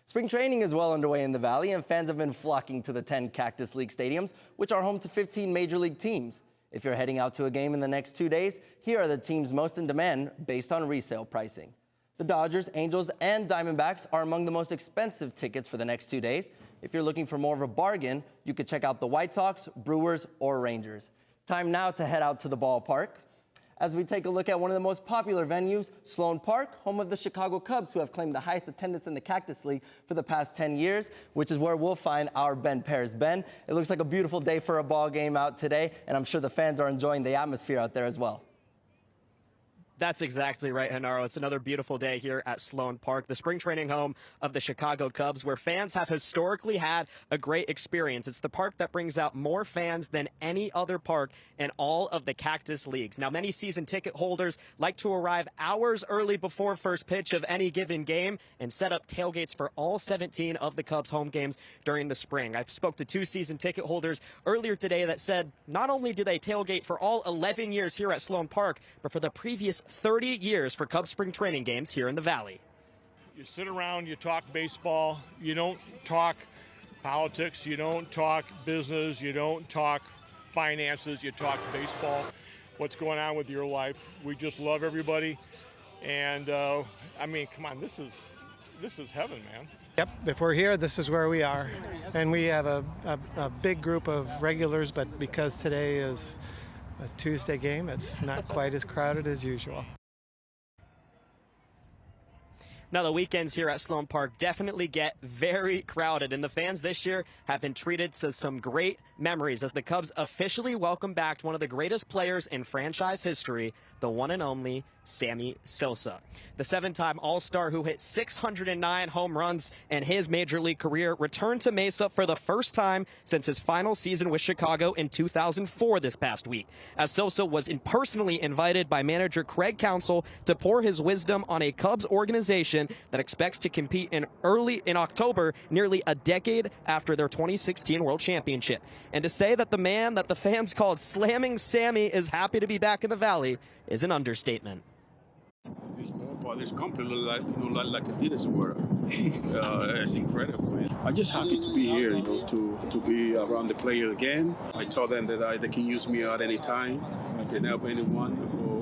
Spring training is well underway in the Valley, and fans have been flocking to the 10 Cactus League stadiums, which are home to 15 Major League teams. If you're heading out to a game in the next 2 days, here are the teams most in demand based on resale pricing. The Dodgers, Angels, and Diamondbacks are among the most expensive tickets for the next 2 days. If you're looking for more of a bargain, you could check out the White Sox, Brewers, or Rangers. Time now to head out to the ballpark as we take a look at one of the most popular venues, Sloan Park, home of the Chicago Cubs, who have claimed the highest attendance in the Cactus League for the past 10 years, which is where we'll find our Ben Paris. Ben, it looks like a beautiful day for a ball game out today, and I'm sure the fans are enjoying the atmosphere out there as well. That's exactly right, Genaro. It's another beautiful day here at Sloan Park, the spring training home of the Chicago Cubs, where fans have historically had a great experience. It's the park that brings out more fans than any other park in all of the Cactus Leagues. Now, many season ticket holders like to arrive hours early before first pitch of any given game and set up tailgates for all 17 of the Cubs home games during the spring. I spoke to 2 season ticket holders earlier today that said not only do they tailgate for all 11 years here at Sloan Park, but for the previous 30 years for Cubs spring training games here in the Valley. You sit around, you talk baseball, you don't talk politics, you don't talk business, you don't talk finances, you talk baseball, what's going on with your life. We just love everybody, and I mean, come on, this is heaven, man. Yep, if we're here, this is where we are. And we have a big group of regulars, but because today is a Tuesday game, it's not quite as crowded as usual. Now, the weekends here at Sloan Park definitely get very crowded, and the fans this year have been treated to some great memories as the Cubs officially welcome back one of the greatest players in franchise history, the one and only Sammy Sosa. The 7-time All-Star who hit 609 home runs in his Major League career returned to Mesa for the first time since his final season with Chicago in 2004 this past week, as Sosa was personally invited by manager Craig Counsell to pour his wisdom on a Cubs organization that expects to compete early in October, nearly a decade after their 2016 World Championship. And to say that the man that the fans called Slamming Sammy is happy to be back in the Valley is an understatement. This company like a Guinness World. It's incredible. I'm just happy to be here, to be around the players again. I told them that they can use me at any time. I can help anyone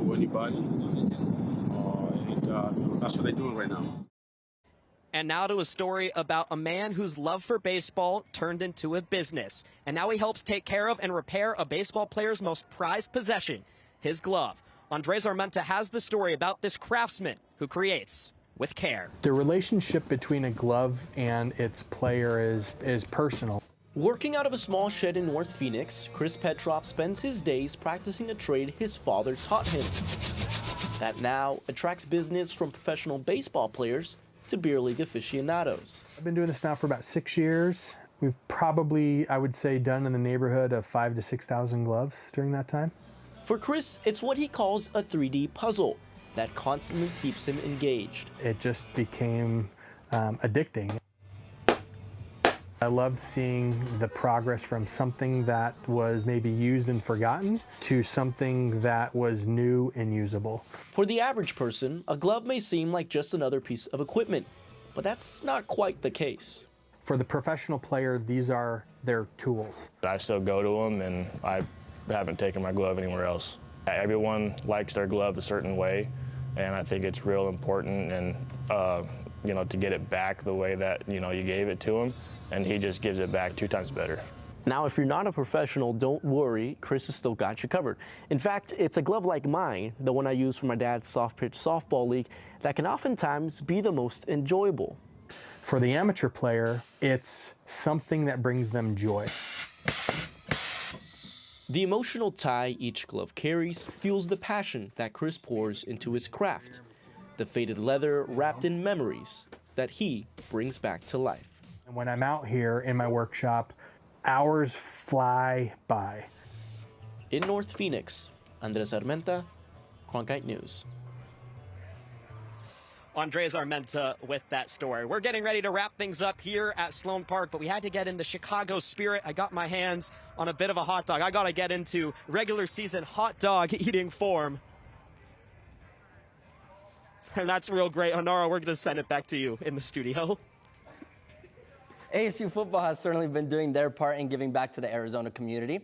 or anybody. And that's what they're doing right now. And now to a story about a man whose love for baseball turned into a business. And now he helps take care of and repair a baseball player's most prized possession, his glove. Andres Armenta has the story about this craftsman who creates with care. The relationship between a glove and its player is personal. Working out of a small shed in North Phoenix, Chris Petrov spends his days practicing a trade his father taught him. That now attracts business from professional baseball players to beer league aficionados. I've been doing this now for about 6 years. We've probably, I would say, done in the neighborhood of 5,000 to 6,000 gloves during that time. For Chris, it's what he calls a 3D puzzle that constantly keeps him engaged. It just became addicting. I loved seeing the progress from something that was maybe used and forgotten to something that was new and usable. For the average person, a glove may seem like just another piece of equipment, but that's not quite the case. For the professional player, these are their tools. I still go to them, and I haven't taken my glove anywhere else. Everyone likes their glove a certain way, and I think it's real important and to get it back the way that you gave it to him, and he just gives it back 2 times better. Now, if you're not a professional, don't worry, Chris has still got you covered. In fact, it's a glove like mine, the one I use for my dad's soft pitch softball league, that can oftentimes be the most enjoyable. For the amateur player, it's something that brings them joy. The emotional tie each glove carries fuels the passion that Chris pours into his craft. The faded leather wrapped in memories that he brings back to life. And when I'm out here in my workshop, hours fly by. In North Phoenix, Andres Armenta, Cronkite News. Andres Armenta with that story. We're getting ready to wrap things up here at Sloan Park, but we had to get in the Chicago spirit. I got my hands on a bit of a hot dog. I got to get into regular season hot dog eating form. And that's real great. Honora, we're going to send it back to you in the studio. ASU football has certainly been doing their part in giving back to the Arizona community.